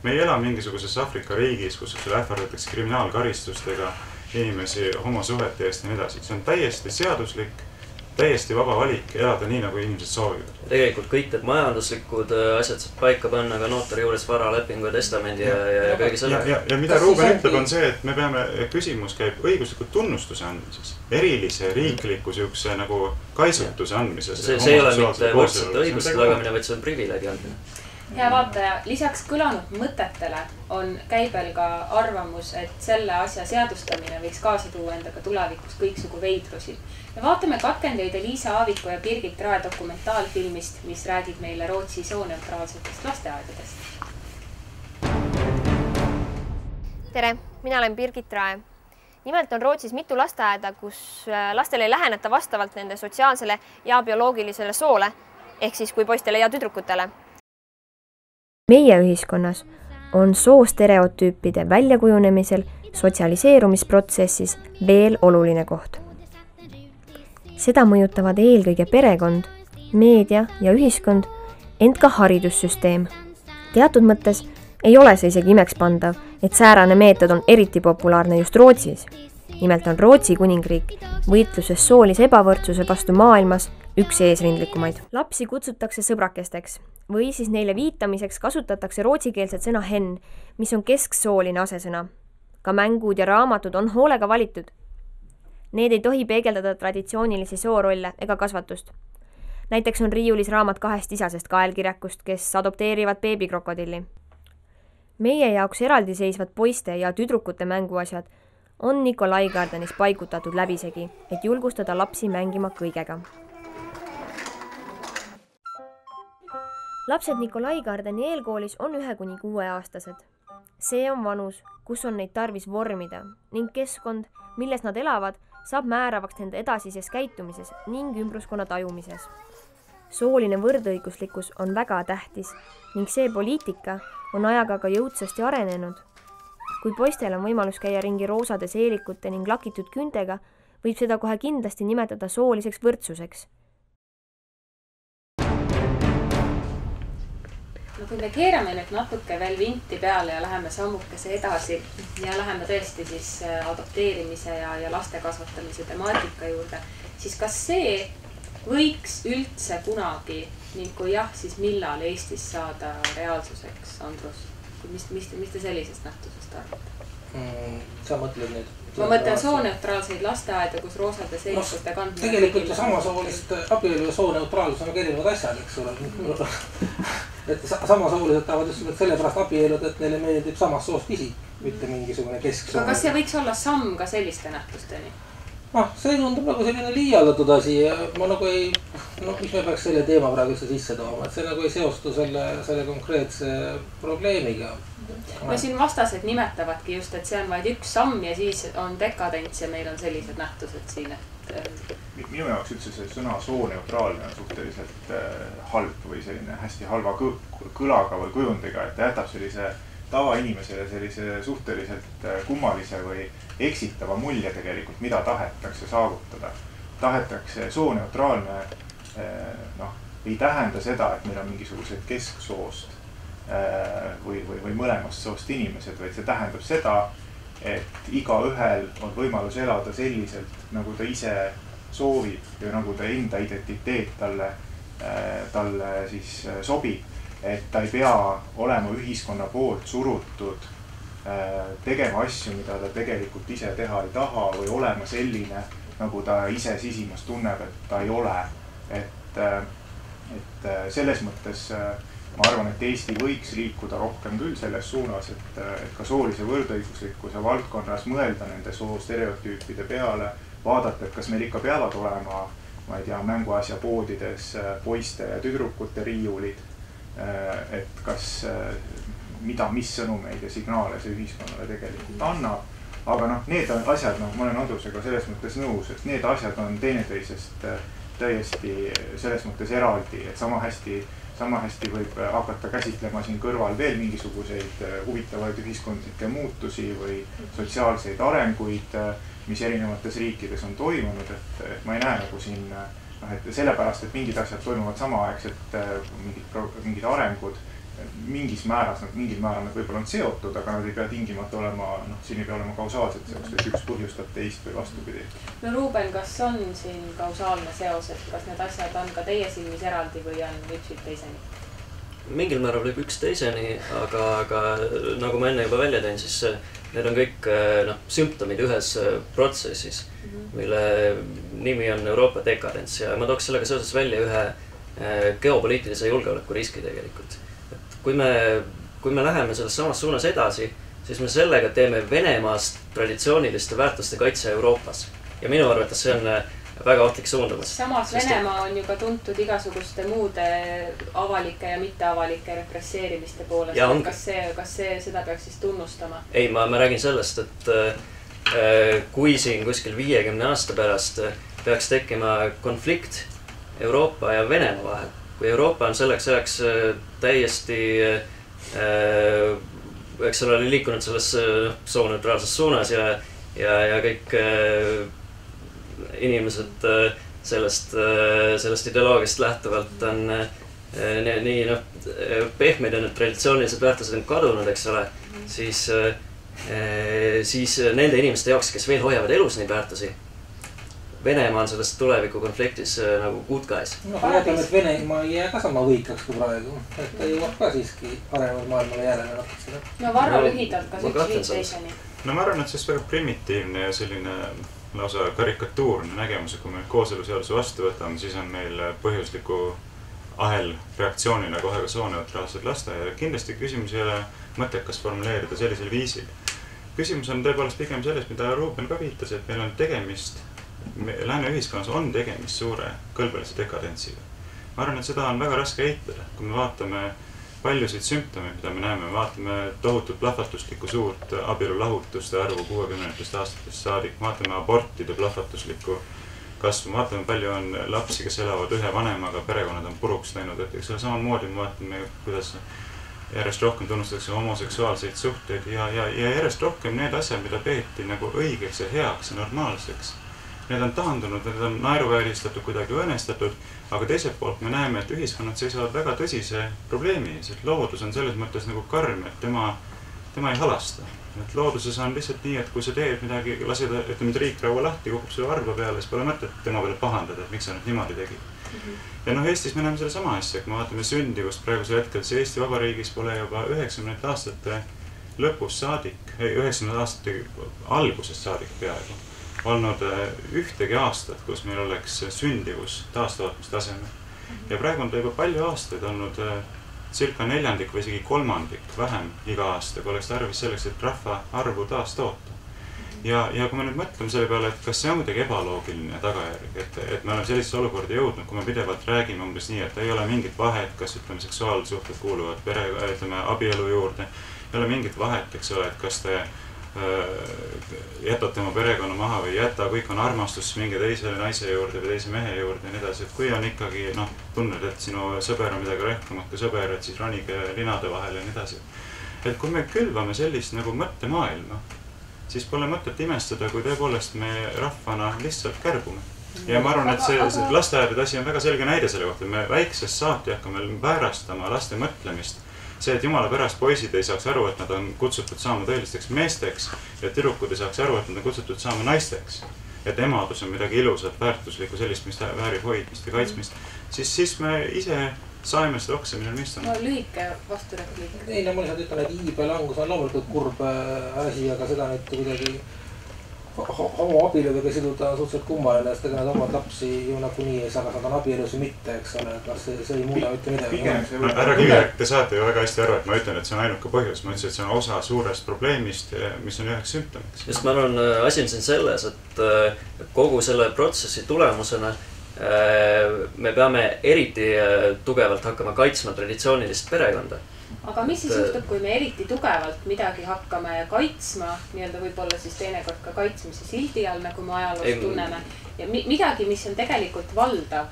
Me ei ela mingisuguses Afrika riigis, kus ähvardatakse kriminaalkaristustega inimesi homosuhete eest ja nii edasi. See on täiesti seaduslik, täiesti vaba valik elada nii, nagu inimesed soovivad. Tegelikult kõik need majanduslikud asjad saab paika panna ka notari juures varalepingu ja testamendi ja kõige selle. Ja mida Ruuben ütleb on see, et me peame, küsimus käib õiguslikult tunnustuse andmises. Erilise riikliku siukse nagu kaitsutuse andmises. See ei ole mitte võrdsete õiguste tagamine, vaid see on privileegi andmine. Hea vaataja, lisaks kõlanud mõtetele on käibel ka arvamus, et selle asja seadustamine võiks kaasa tuua endaga tulevikus kõiksugu veidrusi. Me vaatame katkendeid Liisa Aaviku ja Birgit Rae dokumentaalfilmist, mis räägib meile Rootsi sooneutraalsetest lasteaedadest. Tere, mina olen Birgit Rae. Nimelt on Rootsis mitu lasteaeda, kus lastele ei läheneta vastavalt nende sotsiaalsele ja bioloogilisele soole, ehk siis kui poistele ja tüdrukutele. Meie ühiskonnas on soostereotüüpide väljakujunemisel sotsialiseerumisprotsessis veel oluline koht. Seda mõjutavad eelkõige perekond, meedia ja ühiskond, ent ka haridussüsteem. Teatud mõttes ei ole see isegi imekspandav, et säärane meetod on eriti populaarne just Rootsis. Nimelt on Rootsi kuningriik võitluses soolise ebavõrdsuse vastu maailmas üks eesrindlikumaid. Lapsi kutsutakse sõbrakesteks või siis neile viitamiseks kasutatakse rootsikeelset sõna hen, mis on kesksooline asesõna. Ka mängud ja raamatud on hoolega valitud. Need ei tohi peegeldada traditsioonilisi soorolle ega kasvatust. Näiteks on riiulis raamat 2 isasest kaelkirjakust, kes adopteerivad beebikrokodilli. Meie jaoks eraldiseisvad poiste ja tüdrukute mänguasjad on Nikolai Gardenis paigutatud läbisegi, et julgustada lapsi mängima kõigega. Lapsed Nikolai Gardeni eelkoolis on 1–6-aastased. See on vanus, kus on neid tarvis vormida ning keskkond, milles nad elavad, saab määravaks nende edasises käitumises ning ümbruskonna tajumises. Sooline võrdõiguslikkus on väga tähtis ning see poliitika on ajaga ka jõudsasti arenenud. Kui poistel on võimalus käia ringi roosade seelikute ning lakitud küntega, võib seda kohe kindlasti nimetada sooliseks võrdsuseks. No kui me keerame nüüd natuke veel vinti peale ja läheme sammukese edasi ja läheme tõesti siis adopteerimise ja laste kasvatamise temaatika juurde, siis kas see võiks üldse kunagi ning kui jah, siis millal Eestis saada reaalsuseks, Andrus? Mis te sellisest nähtusest arvate? Sa mõtled nüüd? Ma mõtlen sooneutraalseid lasteaeda, kus roosade seelikute kandmine. Tegelikult samasoolist abielu ja sooneutraalsus on erinevad asjad, eks ole. Et samasoolised tahavad just sellepärast abielud, et neile meeldib samast soost isik, mitte mingisugune kesksool. Aga kas see võiks olla samm ka selliste nähtusteni? See tundub nagu selline liialdatud asi ja ma nagu ei, mis me peaks selle teema praegu üldse sisse tooma, et see nagu ei seostu selle konkreetse probleemiga. No siin vastased nimetavadki just, et see on vaid üks samm ja siis on dekadents ja meil on sellised nähtused siin. Minu jaoks üldse see sõna sooneutraalne on suhteliselt halb või selline hästi halva kõlaga või kujundiga, et jätab sellise tavainimesele sellise suhteliselt kummalise või eksitava mulje tegelikult, mida tahetakse saavutada. Tahetakse sooneutraalne ei tähenda seda, et meil on mingisugused kesksoost või mõlemast soost inimesed, vaid see tähendab seda, et igaühel on võimalus elada selliselt, nagu ta ise soovib ja nagu ta enda identiteet talle siis sobib. Et ta ei pea olema ühiskonna poolt surutud tegema asju, mida ta tegelikult ise teha ei taha või olema selline, nagu ta ise sisimas tunneb, et ta ei ole. Et selles mõttes ma arvan, et Eesti võiks liikuda rohkem küll selles suunas, et ka soolise võrdõiguslikkuse valdkonnas mõelda nende soo stereotüüpide peale, vaadata, et kas meil ikka peavad olema, ma ei tea, mänguasja poodides poiste ja tüdrukute riiulid, et kas mis sõnumeid ja signaale see ühiskonnale tegelikult annab. Aga need asjad, ma olen Andrusega selles mõttes nõus, et need asjad on teineteisest täiesti selles mõttes eraldi, et sama hästi võib hakata käsitlema siin kõrval veel mingisuguseid huvitavaid ühiskondlikke muutusi või sotsiaalseid arenguid, mis erinevates riikides on toimunud, et ma ei näe nagu siin, et sellepärast, et mingid asjad toimuvad samaaegselt, mingid arengud, mingil määral nad võib-olla on seotud, aga nad ei pea tingimata olema, siin ei pea olema kausaalselt seost, et üks põhjustab teist või vastupidi. No Ruuben, kas on siin kausaalne seos, et kas need asjad on ka teie silmis eraldi või on üksid teiseni? Mingil määral võib üks teiseni, aga nagu ma enne juba välja tõin, siis need on kõik sümptomid ühes protsessis, mille nimi on Euroopa dekadents ja ma tooks sellega seoses välja ühe geopoliitilise julgeoleku riski tegelikult. Kui me läheme selles samas suunas edasi, siis me sellega teeme Venemaast traditsiooniliste väärtuste kaitse Euroopas. Ja minu arvates see on väga ohtlik suundumus. Samas Venemaa on ju ka tuntud igasuguste muude avalike ja mitteavalike represseerimiste poolest. Kas seda peaks siis tunnustama? Ei, ma räägin sellest, et kui siin kuskil 50 aasta pärast peaks tekkima konflikt Euroopa ja Venemaa vahel, kui Euroopa on selleks ajaks täiesti, eks ole, liikunud selles sooneutraalses suunas ja kõik inimesed sellest ideoloogiast lähtuvalt on nii pehmed ja need traditsioonilised väärtused on kadunud, eks ole, siis nende inimeste jaoks, kes veel hoiavad elus neid väärtusi, Venemaa on sellest tuleviku konfliktis nagu good guys. Vaatame, et Venemaa ei jää ka sama võikaks kui praegu. Et ta jõuab ka siiski paremal maailmale järele. No Varro lühidalt, kas üks viid teiseni? No ma arvan, et see väga primitiivne ja selline lausa karikatuurne nägemus, kui me kooseluseaduse vastu võtame, siis on meil põhjusliku ahel reaktsioonina kohe ka sooneutraalsed lasteaiad. Kindlasti küsimus ei ole mõttekas formuleerida sellisel viisil. Küsimus on tõepoolest pigem selles, mida Ruuben ka viitas, et meil on tegemist lääne ühiskonnas on tegemist suure kõlbelise dekadentsiga. Ma arvan, et seda on väga raske eitada. Kui me vaatame paljusid sümptomeid, mida me näeme, vaatame tohutult plahvatuslikku suurt abielulahutuste arvu 60 aastatest saadik, vaatame abortide plahvatuslikku kasvu, vaatame palju on lapsi, kes elavad ühe vanemaga, perekonnad on puruks läinud, et eks ole samamoodi me vaatame, kuidas järjest rohkem tunnustatakse homoseksuaalseid suhteid ja järjest rohkem need asjad, mida peeti nagu õigeks ja heaks ja normaalseks. Need on taandunud, need on naeruvääristatud, kuidagi õõnestatud, aga teiselt poolt me näeme, et ühiskonnad seisavad väga tõsise probleemi ees, et loodus on selles mõttes nagu karm, et tema ei halasta. Et looduses on lihtsalt nii, et kui sa teed midagi, lased, ütleme, triikraua lahti, kukub sulle varba peale, siis pole mõtet tema peale pahandada, et miks sa nüüd niimoodi tegid. Ja Eestis me näeme selle sama asja, kui me vaatame sündivust praegusel hetkel, see Eesti Vabariigis pole juba 90 aastate lõpus saadik, 90 aastate algusest saadik peaaegu olnud ühtegi aastat, kus meil oleks sündivus taastootmistasemel. Ja praegu on ta juba palju aastaid olnud circa 1/4 või isegi 1/3 vähem iga aasta, kui oleks tarvis selleks, et rahva arvu taastoota. Ja kui me nüüd mõtleme selle peale, et kas see on kuidagi ebaloogiline tagajärg, et me oleme sellisesse olukorda jõudnud, kui me pidevalt räägime umbes nii, et ei ole mingit vahet, kas ütleme seksuaalsuhted kuuluvad abielu juurde, ei ole mingit vahet, eks ole, et kas te jätad tema perekonna maha või jäta, kõik on armastus mingi teise naise juurde või teise mehe juurde ja nii edasi, et kui on ikkagi, tunned, et sinu sõber on midagi rohkemat kui sõber, et siis ronige linade vahel ja nii edasi. Et kui me külvame sellist nagu mõttemaailma, siis pole mõtet imestada, kui tõepoolest me rahvana lihtsalt kärbume. Ja ma arvan, et see lasteaedade asi on väga selge näide selle kohta. Me väiksest saati hakkame väärastama laste mõtlemist. See, et jumala pärast poisid ei saaks aru, et nad on kutsutud saama tõelisteks meesteks ja tüdrukud ei saaks aru, et nad on kutsutud saama naisteks. Et emadus on midagi ilusat, väärtuslikku, sellist, mis väärib hoidmist ja kaitsmist. Siis me ise saime seda oksa, millel mis on. No lühike vasturepliik. Ei, ma lihtsalt ütlen, et iibelangus on loomulikult kurb asi, aga seda nüüd kuidagi homoabieludega siduda on suhteliselt kummaline, sest ega nad omad lapsi ju nagunii ei saa, kas nad on abielus või mitte, eks ole, kas see ei muuda mitte midagi. Härra Kiviäk, te saate ju väga hästi aru, et ma ütlen, et see on ainuke põhjus. Ma ütlesin, et see on osa suurest probleemist, mis on üheks sümptomiks. Just ma arvan, asi on siin selles, et kogu selle protsessi tulemusena me peame eriti tugevalt hakkama kaitsma traditsioonilist perekonda. Aga mis siis juhtub, kui me eriti tugevalt midagi hakkame kaitsma, nii-öelda võib-olla siis teinekord ka kaitsmise sildi all, nagu me ajaloos tunneme, ja midagi, mis on tegelikult valdav?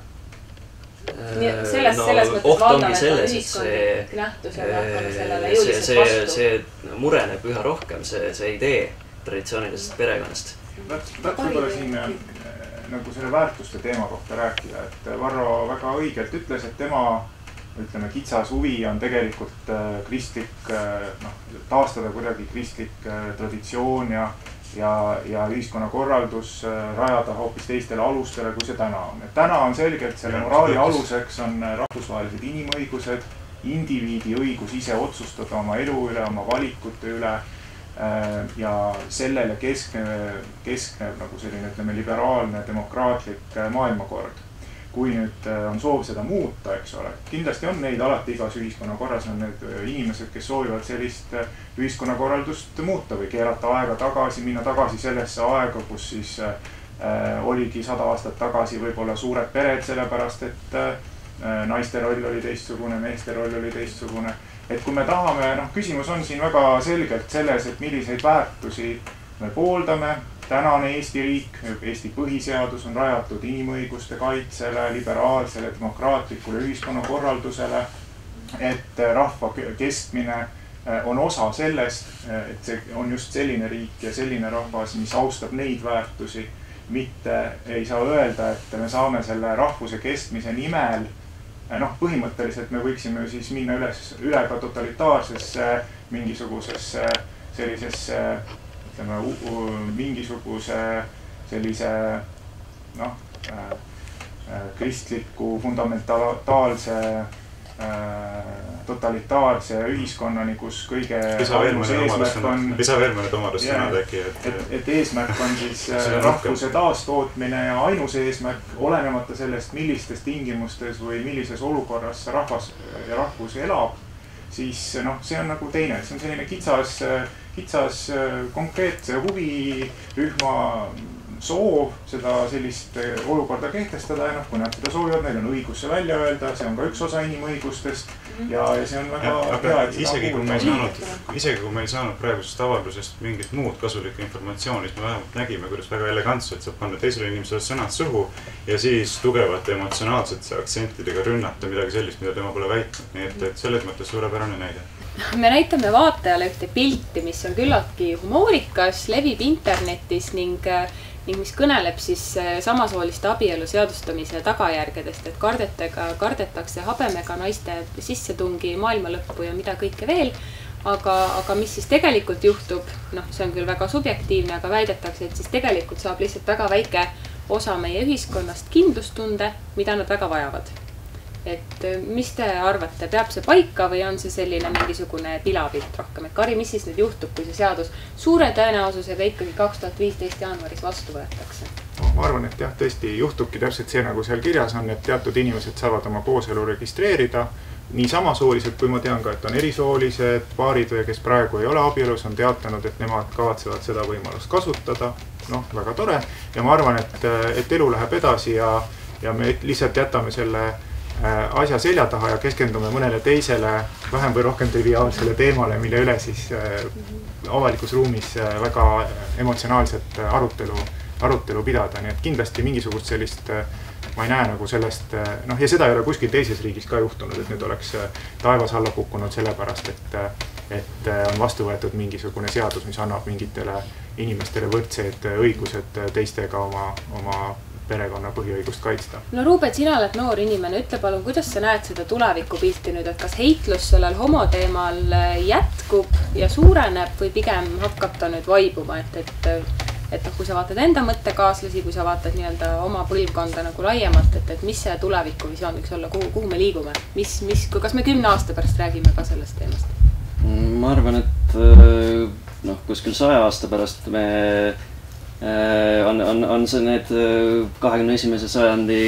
Selles mõttes valdav, et on ühiskondlik nähtus ja me hakkame sellele jõuliselt vastu. See mureneb üha rohkem, see idee traditsioonilisest perekonnast. Võib-olla siin nagu selle väärtuste teema kohta rääkida, et Varro väga õigelt ütles, et tema ütleme, kitsas huvi on tegelikult kristlik, taastada kuidagi kristlik traditsioon ja ühiskonnakorraldus rajada hoopis teistele alustele, kui see täna on. Et täna on selgelt selle moraali aluseks on rahvusvahelised inimõigused, indiviidi õigus ise otsustada oma elu üle, oma valikute üle ja sellele keskneb nagu selline, ütleme, liberaalne, demokraatlik maailmakord. Kui nüüd on soov seda muuta, eks ole, kindlasti on neid alati igas ühiskonnakorras on need inimesed, kes soovivad sellist ühiskonnakorraldust muuta või keerata aega tagasi, minna tagasi sellesse aega, kus siis oligi 100 aastat tagasi võib-olla suured pered, sellepärast et naiste roll oli teistsugune, meeste roll oli teistsugune. Et kui me tahame, küsimus on siin väga selgelt selles, et milliseid väärtusi me pooldame. Tänane Eesti riik, Eesti põhiseadus on rajatud inimõiguste kaitsele, liberaalsele, demokraatlikule ühiskonnakorraldusele, et rahva kestmine on osa sellest, et see on just selline riik ja selline rahvas, mis austab neid väärtusi, mitte ei saa öelda, et me saame selle rahvuse kestmise nimel, põhimõtteliselt me võiksime siis minna üle ka totalitaarsesse mingisugusesse sellisesse mingisuguse sellise kristliku fundamentaalse totalitaarse ühiskonnani, kus kõige lisaveelmõned omadust sõnad äkki, et eesmärk on siis rahvuse taastootmine ja ainus eesmärk olenemata sellest, millistes tingimustes või millises olukorras rahvas ja rahvus elab, siis see on nagu teine, see on selline kitsas konkreetse huvirühma soov seda sellist olukorda kehtestada ja kui nad seda soovivad, neil on õigus see välja öelda, see on ka üks osa inimõigustest ja see on väga hea, et isegi kui me ei saanud praegusest avaldusest mingit muud kasulikku informatsiooni, siis me vähemalt nägime, kuidas väga elegantselt saab panna teisele inimesele sõnad suhu ja siis tugevate emotsionaalsete aktsentidega rünnata midagi sellist, mida tema pole väitnud. Nii et selles mõttes suurepärane näide. Me näitame vaatajale ühte pilti, mis on küllaltki humoorikas, levib internetis ning mis kõneleb siis samasooliste abielu seadustamise tagajärgedest, et kardetakse habemega naiste sissetungi maailma lõppu ja mida kõike veel, aga mis siis tegelikult juhtub, see on küll väga subjektiivne, aga väidetakse, et siis tegelikult saab lihtsalt väga väike osa meie ühiskonnast kindlustunde, mida nad väga vajavad. Et mis te arvate, peab see paika või on see selline mingisugune pilapilt rohkem? Et Kari, mis siis nüüd juhtub, kui see seadus suure tõenäosusega ikkagi 2015 jaanuaris vastu võetakse? Ma arvan, et jah, tõesti juhtubki täpselt see, nagu seal kirjas on, et teatud inimesed saavad oma kooselu registreerida. Nii samasoolised, kui ma tean ka, et on erisoolised paarid, kes praegu ei ole abielus, on teatanud, et nemad kavatsevad seda võimalust kasutada. Väga tore. Ja ma arvan, et elu läheb edasi ja me lihtsalt jätame selle asja selja taha ja keskendume mõnele teisele vähem või rohkem triviaalsele teemale, mille üle siis avalikus ruumis väga emotsionaalset arutelu pidada. Nii et kindlasti mingisugust sellist, ma ei näe nagu sellest, ja seda ei ole kuskil teises riigis ka juhtunud, et nüüd oleks taevas alla kukkunud sellepärast, et on vastu võetud mingisugune seadus, mis annab mingitele inimestele võrdsed õigused teistega oma perekonna põhiõigust kaitsta. No Ruben, sina oled noor inimene, ütle palun, kuidas sa näed seda tulevikupilti nüüd, et kas heitlus sellel homoteemal jätkub ja suureneb või pigem hakkab ta nüüd vaibuma, et kui sa vaatad enda mõttekaaslasi, kui sa vaatad nii-öelda oma põlvkonda nagu laiemalt, et mis see tulevikuvisioon võiks olla, kuhu me liigume? Kas me 10 aasta pärast räägime ka sellest teemast? Ma arvan, et kuskil 100 aasta pärast me on see need 21. sajandi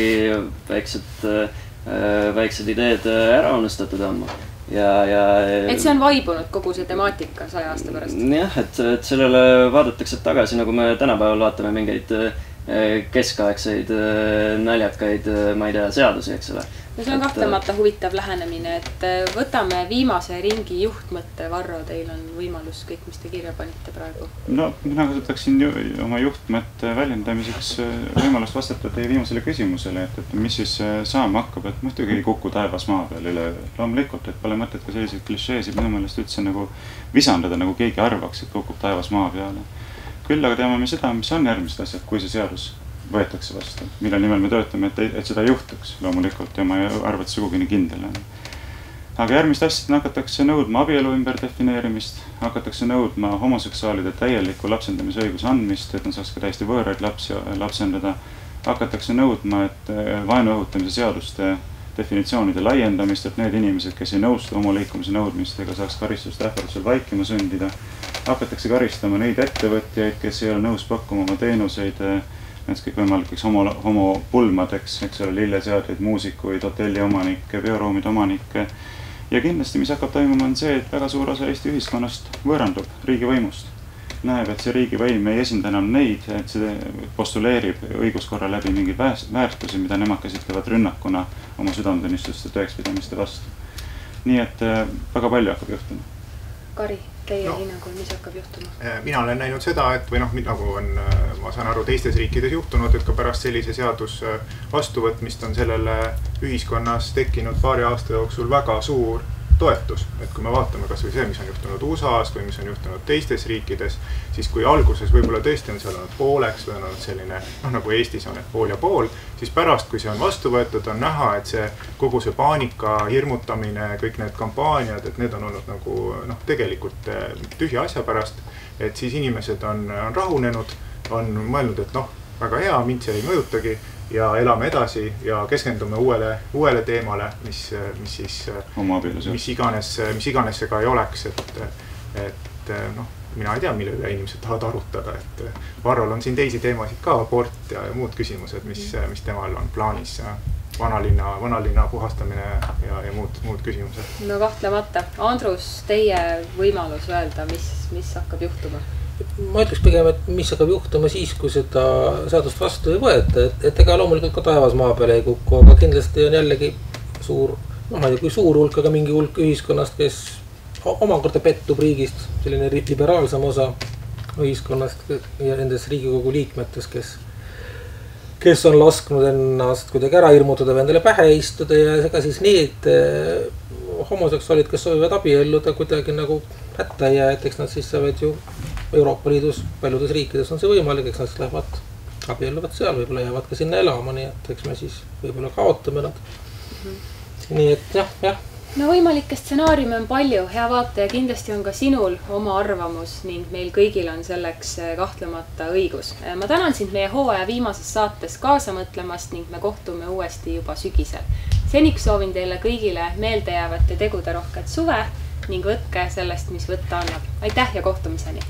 väiksed ideed ära unustatud ammu. Et see on vaibunud kogu see temaatika 100 aasta pärast? Jah, et sellele vaadatakse tagasi, nagu me tänapäeval vaatame mingeid keskaegseid naljakaid, ma ei tea, seadusi, eks ole. No see on kahtlemata huvitav lähenemine, et võtame viimase ringi juhtmõtte. Varro, teil on võimalus kõik, mis te kirja panite praegu. No, mina kasutaksin oma juhtmõtte väljendamiseks võimalust vastata teie viimasele küsimusele, et mis siis saama hakkab, et muidugi ei kuku taevas maa peal üle. Loomulikult, et pole mõtet ka selliseid klišeesid minu meelest üldse nagu visandada, nagu keegi arvaks, et kukub taevas maa peale. Küll aga teame me seda, mis on järgmised asjad, kui see seadus võetakse vastu, mille nimel me töötame, et seda juhtuks loomulikult ja ma ei arva, et sugugi nii kindel on. Aga järgmist asjad hakatakse nõudma abielu ümber defineerimist, hakatakse nõudma homoseksuaalide täielikku lapsendamise õiguse andmist, et nad saaks ka täiesti võõraid lapsi lapsendada, hakatakse nõudma, et vaenu õhutamise seaduste definitsioonide laiendamist, et need inimesed, kes ei nõustu homoliikumise nõudmistega, saaks karistust ähvardusel vaikima sundida, hakatakse karistama neid ettevõtjaid, kes ei ole nõus pakkuma oma teenuseid näiteks kõik võimalikeks homopulmadeks, eks ole, lilleseadjaid, muusikuid, hotelli omanikke, bioruumide omanikke. Ja kindlasti, mis hakkab toimuma, on see, et väga suur osa Eesti ühiskonnast võõrandub riigivõimust. Näeb, et see riigivõim ei esinda enam neid, et see postuleerib õiguskorra läbi mingeid väärtusi, mida nemad käsitlevad rünnakuna oma südametunnistuste tõekspidamiste vastu. Nii et väga palju hakkab juhtuma. Kari, teie hinnangul, mis hakkab juhtuma? Mina olen näinud seda, et või nagu on, ma saan aru, teistes riikides juhtunud, et ka pärast sellise seadus vastuvõtmist on sellele ühiskonnas tekkinud paari aasta jooksul väga suur toetus. Et kui me vaatame kas või see, mis on juhtunud USA-s või mis on juhtunud teistes riikides, siis kui alguses võib-olla tõesti on seal olnud pooleks või on olnud selline, nagu Eestis on, et pool ja pool, siis pärast, kui see on vastu võetud, on näha, et see kogu see paanika, hirmutamine, kõik need kampaaniad, et need on olnud nagu tegelikult tühja asja pärast, et siis inimesed on rahunenud, on mõelnud, et väga hea, mind see ei mõjutagi ja elame edasi ja keskendume uuele teemale, mis iganes see ka ei oleks, et mina ei tea, mille üle inimesed tahavad arutada, et Varrol on siin teisi teemasid ka, abort ja muud küsimused, mis temal on plaanis, vanalinna puhastamine ja muud küsimused. No kahtlemata. Andrus, teie võimalus öelda, mis hakkab juhtuma? Ma ütleks pigem, et mis hakkab juhtuma siis, kui seda seadust vastu ei võeta, et ega loomulikult ka taevas maa peale ei kukku, aga kindlasti on jällegi suur, ma ei tea, kui suur hulk, aga mingi hulk ühiskonnast, kes omakorda pettub riigist, selline liberaalsem osa ühiskonnast ja nendes Riigikogu liikmetes, kes on lasknud ennast kuidagi ära hirmutada või endale pähe istuda ja ega siis need homoseksuaalid, kes soovivad abielluda kuidagi nagu hätta ei jää, et eks nad siis saavad ju Euroopa Liidus, paljudes riikides on see võimalik, eks nad lähevad abielluvad seal, võib-olla jäävad ka sinna elama, nii et eks me siis võib-olla kaotame nad. Nii et jah. No võimalikke stsenaariume on palju, hea vaataja, kindlasti on ka sinul oma arvamus ning meil kõigil on selleks kahtlemata õigus. Ma tänan sind meie hooaja viimases saates kaasa mõtlemast ning me kohtume uuesti juba sügisel. Seniks soovin teile kõigile meeldejäävat ja tegude rohket suve ning võtke sellest, mis võtta annab. Aitäh ja kohtumiseni!